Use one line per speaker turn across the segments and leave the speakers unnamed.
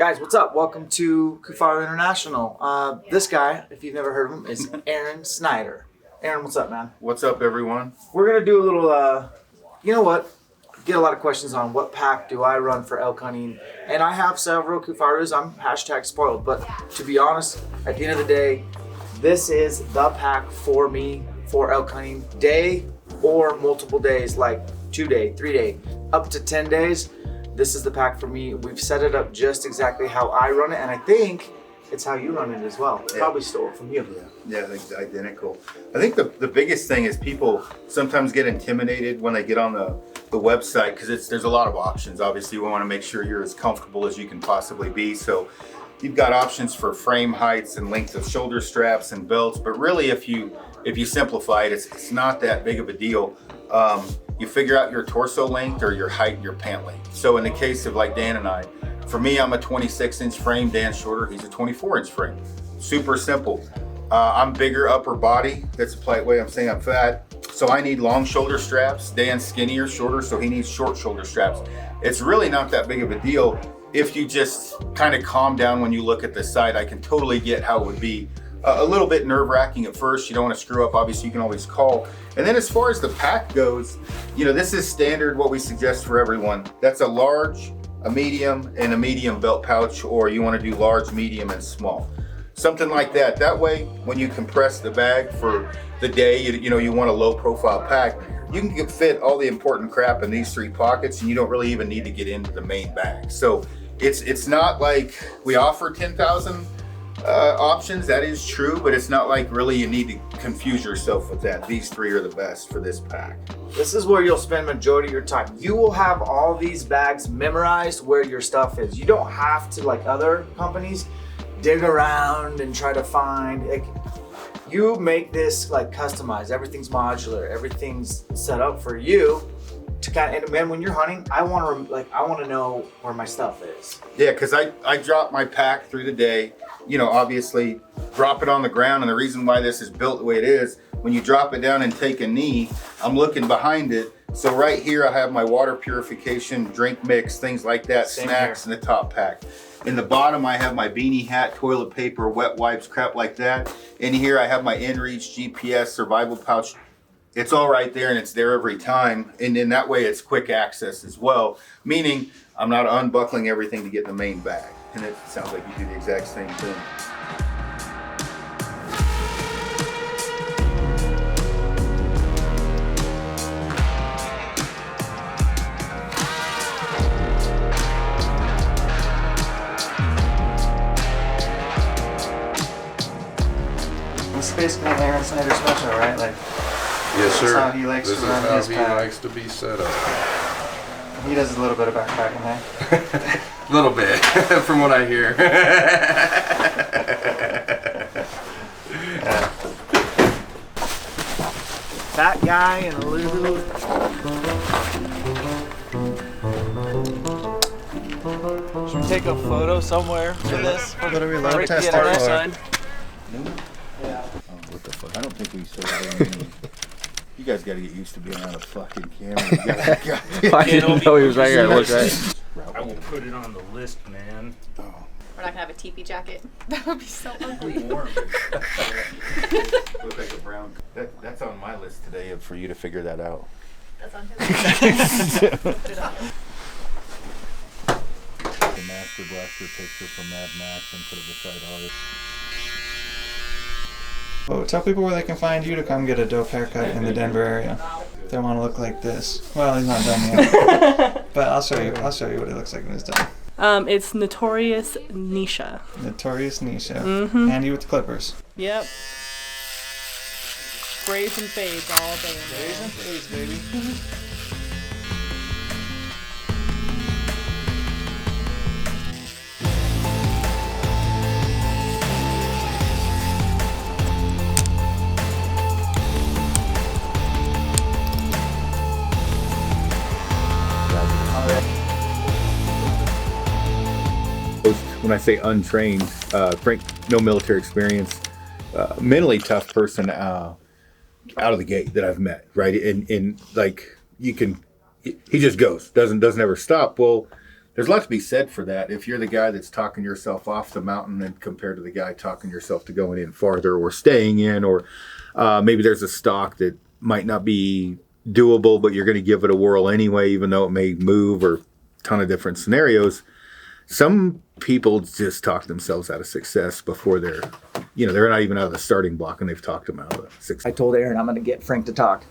Guys, what's up? Welcome to KIFARU International. This guy, if you've never heard of him, is Aron Snyder. Aron, what's up, man?
What's up, everyone?
We're going to do a little, you know what? Get a lot of questions on what pack do I run for elk hunting. And I have several KIFARUs. I'm hashtag spoiled. But to be honest, at the end of the day, this is the pack for me for elk hunting. Day or multiple days, like 2 day, 3 day, up to 10 days. This is the pack for me. We've set it up just exactly how I run it, and I think it's how you run it as well. Yeah. Probably stole it from you.
Yeah, it's identical. I think the biggest thing is people sometimes get intimidated when they get on the website because there's a lot of options. Obviously, we want to make sure you're as comfortable as you can possibly be. So you've got options for frame heights and length of shoulder straps and belts, but really if you simplify it, it's not that big of a deal. You figure out your torso length or your height and your pant length. So in the case of like Dan and I, for me, I'm a 26-inch frame. Dan's shorter, he's a 24-inch frame. Super simple. I'm bigger upper body. That's a polite way I'm saying I'm fat. So I need long shoulder straps. Dan's skinnier, shorter, so he needs short shoulder straps. It's really not that big of a deal. If you just kind of calm down when you look at the site, I can totally get how it would be a little bit nerve-wracking at first. You don't want to screw up. Obviously, you can always call. And then as far as the pack goes, you know, this is standard what we suggest for everyone. That's a large, a medium, and a medium belt pouch, or you want to do large, medium, and small. Something like that. That way, when you compress the bag for the day, you want a low-profile pack, you can fit all the important crap in these 3 pockets, and you don't really even need to get into the main bag. So it's not like we offer 10,000 options. That is true, but it's not like really you need to confuse yourself with that. These 3 are the best for this pack.
This is where you'll spend majority of your time. You will have all these bags memorized where your stuff is. You don't have to, like other companies, dig around and try to find. You make this like customized. Everything's modular. Everything's set up for you to kind of. And man, when you're hunting, I want to know where my stuff is.
Yeah, because I drop my pack through the day. You know, obviously drop it on the ground, and the reason why this is built the way it is, when you drop it down and take a knee, I'm looking behind it. So right here I have my water purification, drink mix, things like that,
Same
snacks
here.
in the top pack. In the bottom I have my beanie hat, toilet paper, wet wipes, crap like that. In here I have my inReach GPS survival pouch. It's all right there, and it's there every time. And in that way it's quick access as well, meaning I'm not unbuckling everything to get in the main bag. And it sounds like you do the exact same thing.
It's basically an Aron Snyder special, right? Like,
yes, sir.
This is how he likes
this
to
is
run
how
his
he
pack.
likes to be set up.
He does a little bit of backpacking, hey?
A little bit, from what I hear.
Fat guy and a little. Should we take a photo somewhere for this?
What are we love
Get
testing
our
for?
son.
Yeah. What the fuck? I don't think we saw You guys gotta get used to being on a fucking camera.
I didn't know he was right here. I looked right.
I will put it on the list, man.
Oh.
We're not gonna have a teepee jacket. That would be so ugly.
Warm. Look like a brown. That's on my list today for you to figure that out.
That's on his list. Put it on.
The Master Blaster picture from Mad Max and put it beside ours.
Oh, tell people where they can find you to come get a dope haircut in the Denver area. They want to look like this. Well, he's not done yet. But I'll show you what it looks like when it's done.
It's Notorious Nisha.
Notorious Nisha. Handy with the clippers.
Yep. Sprays and fades all day.
Sprays and fades, baby.
When I say untrained, Frank, no military experience, mentally tough person out of the gate that I've met, right? And like you can, he just goes, doesn't ever stop. Well, there's a lot to be said for that. If you're the guy that's talking yourself off the mountain and compared to the guy talking yourself to going in farther or staying in, or maybe there's a stock that might not be doable, but you're going to give it a whirl anyway, even though it may move, or a ton of different scenarios. Some people just talk themselves out of success before they're not even out of the starting block, and they've talked them out of success.
I told Aaron I'm going to get Frank to talk.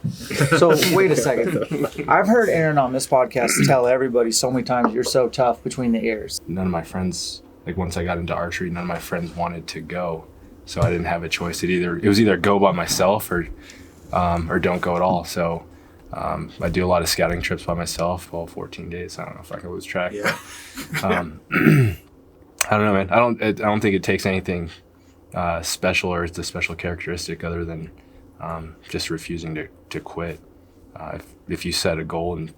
So wait a second. I've heard Aaron on this podcast tell everybody so many times, you're so tough between the ears.
None of my friends, like once I got into archery, none of my friends wanted to go, so I didn't have a choice. It was either go by myself or don't go at all. So I do a lot of scouting trips by myself. Well, 14 days. I don't know if I can lose track.
Yeah.
I don't know, man. I don't think it takes anything special, or it's a special characteristic other than just refusing to quit. If you set a goal and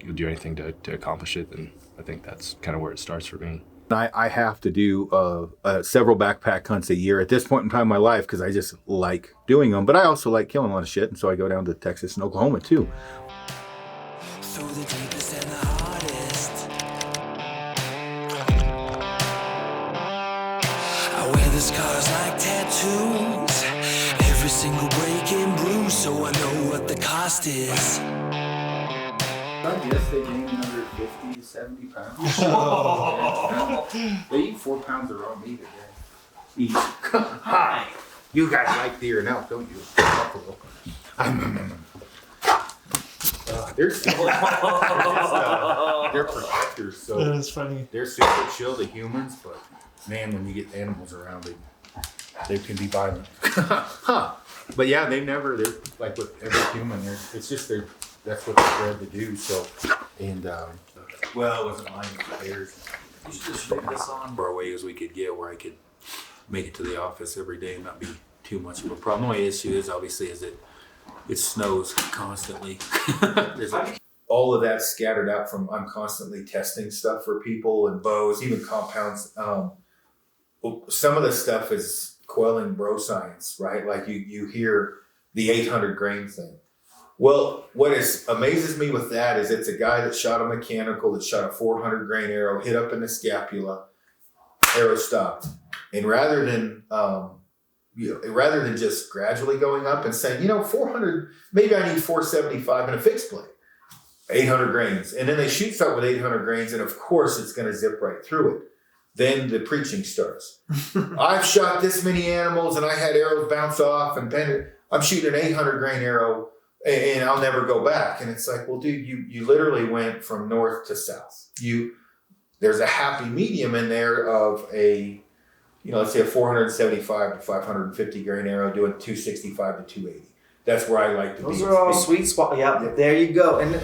you'll do anything to accomplish it, then I think that's kind of where it starts for me.
I have to do several backpack hunts a year at this point in time in my life because I just like doing them. But I also like killing a lot of shit, and so I go down to Texas and Oklahoma too.
Through the deepest and the hardest, I wear the scars like tattoos, every single break and bruise, so I know what the cost is.
I guess they gain another 50 to 70 pounds. They eat 4 pounds of raw meat a day. Each. Hi. You guys like deer and elk, don't you? Buffalo. They're still, they're protectors, so
That is funny.
they're super chill to humans, but man, when you get animals around, they can be violent. But yeah, they're like with every human, that's what they're bred to do. So, and well, it wasn't mine, it was theirs.
You should just leave this on.
Far away as we could get, where I could make it to the office every day and not be too much of a problem. The only issue is obviously is that it snows constantly. There's all of that scattered out from I'm constantly testing stuff for people and bows, even compounds. Some of the stuff is quelling bro science, right? Like you hear the 800 grain thing. Well, what amazes me with that is it's a guy that shot a mechanical, that shot a 400 grain arrow, hit up in the scapula, arrow stopped. And rather than just gradually going up and saying, 400, maybe I need 475 in a fixed blade, 800 grains. And then they shoot something with 800 grains, and of course it's going to zip right through it. Then the preaching starts. I've shot this many animals and I had arrows bounce off and I'm shooting an 800 grain arrow and I'll never go back. And it's like, well, dude, you literally went from north to south. There's a happy medium in there of let's say a 475 to 550 grain arrow doing 265 to 280. That's where I like to be.
Those are all sweet spot. Yeah, there you go. And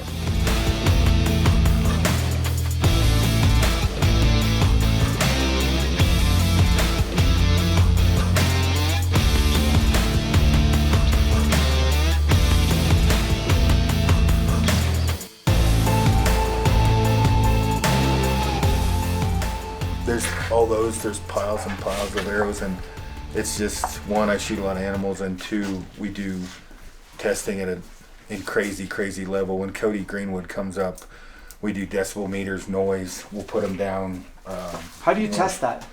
there's piles and piles of arrows, and it's just, one, I shoot a lot of animals, and two, we do testing at in crazy level. When Cody Greenwood comes up, we do decibel meters, noise, we'll put them down.
how do you test that?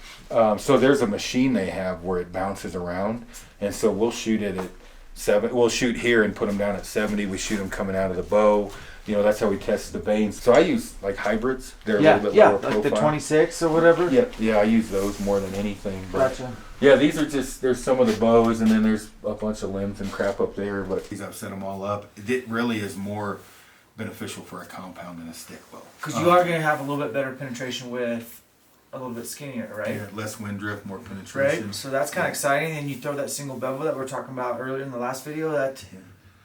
So there's a machine they have where it bounces around, and so we'll shoot it at 7. We'll shoot here and put them down at 70. We shoot them coming out of the bow. That's how we test the vanes. So I use like hybrids. They're a little bit lower profile.
Like the 26 or whatever.
Yeah, I use those more than anything. But
Gotcha.
yeah, these are there's some of the bows, and then there's a bunch of limbs and crap up there. But I've set them all up. It really is more beneficial for a compound than a stick bow.
Because you are going to have a little bit better penetration with a little bit skinnier, right?
Yeah, less wind drift, more penetration.
Right. So that's kind of exciting. And you throw that single bevel that we were talking about earlier in the last video.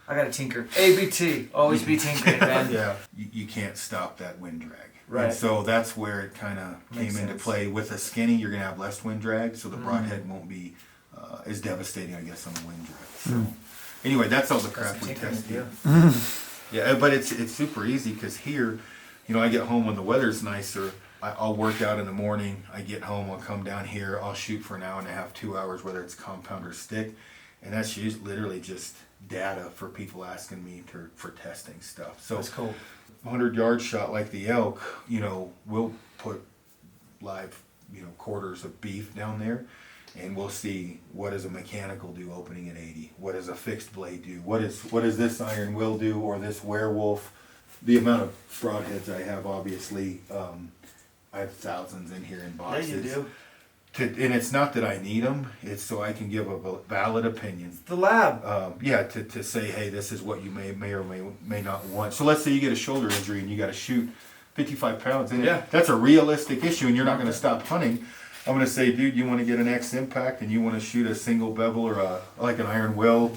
I got to tinker. ABT, always be tinkering, man.
Yeah, you can't stop that wind drag.
Right.
And so that's where it kind of came into play. With a skinny, you're going to have less wind drag, so the broadhead won't be as devastating, I guess, on the wind drag. So anyway, that's all the crap we tested. Yeah, but it's super easy because here, I get home when the weather's nicer. I'll work out in the morning. I get home, I'll come down here, I'll shoot for an hour and a half, 2 hours, whether it's compound or stick. And that's literally just data for people asking me for testing stuff. So
that's cool.
100-yard shot like the elk, you know, we'll put live, you know, quarters of beef down there, and we'll see what does a mechanical do opening at 80, what does a fixed blade do, what does this iron will do, or this werewolf. The amount of broadheads I have, obviously, I have thousands in here in boxes.
Yeah, you do.
And it's not that I need them, it's so I can give a valid opinion.
The lab.
Yeah, to say, hey, this is what you may or may not want. So let's say you get a shoulder injury and you got to shoot 55 pounds in it.
Yeah.
That's a realistic issue, and you're not going to stop hunting. I'm going to say, dude, you want to get an X impact and you want to shoot a single bevel or like an iron will,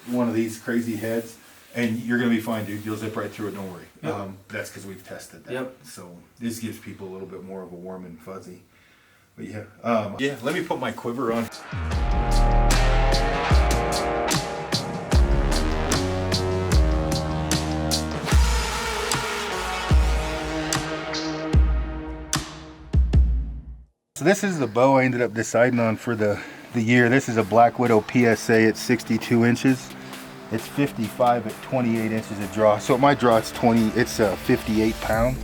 one of these crazy heads, and you're going to be fine, dude. You'll zip right through it, don't worry.
Yep.
That's because we've tested that.
Yep.
So this gives people a little bit more of a warm and fuzzy. But yeah, yeah. Let me put my quiver on. So this is the bow I ended up deciding on for the year. This is a Black Widow PSA. It's 62 inches. It's 55 at 28 inches of draw. So at my draw, it's 58 pound.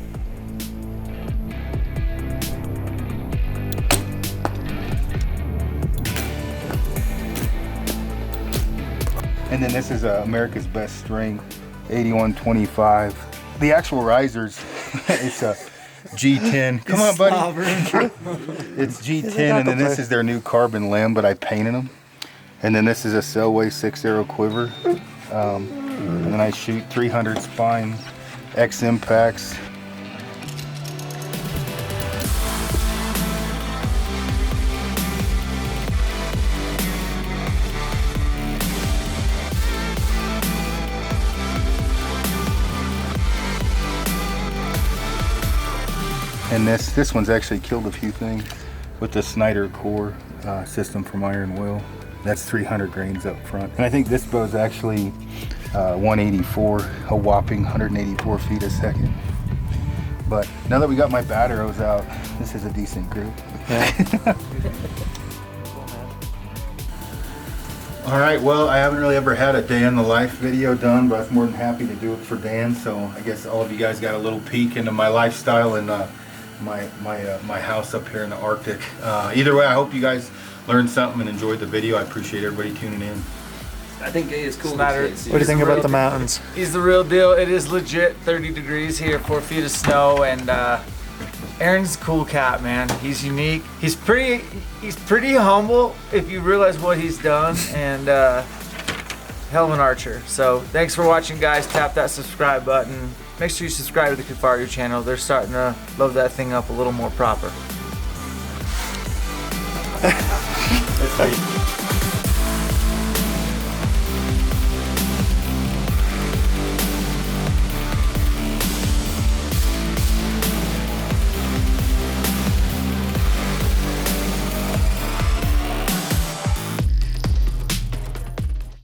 And then this is America's Best String, 8125. The actual risers, it's a G10. Come on, buddy. It's G10, and then this is their new carbon limb, but I painted them. And then this is a Selway 6-arrow quiver. And then I shoot 300 spine X impacts. And this one's actually killed a few things with the Snyder core system from Iron Will. That's 300 grains up front. And I think this bow's actually 184, a whopping 184 feet a second. But now that we got my bat arrows out, this is a decent group. Yeah. All right, well, I haven't really ever had a day in the life video done, but I'm more than happy to do it for Dan. So I guess all of you guys got a little peek into my lifestyle and my house up here in the Arctic. Either way, I hope you guys learned something and enjoyed the video. I appreciate everybody tuning in.
I think it is cool.
Snyder,
What do you think about the mountains?
He's the real deal. It is legit 30 degrees here, 4 feet of snow, and Aaron's a cool cat, man. He's unique. He's pretty humble if you realize what he's done, and hell of an archer. So thanks for watching, guys. Tap that subscribe button. Make sure you subscribe to the KIFARU channel. They're starting to load that thing up a little more proper.
That's great.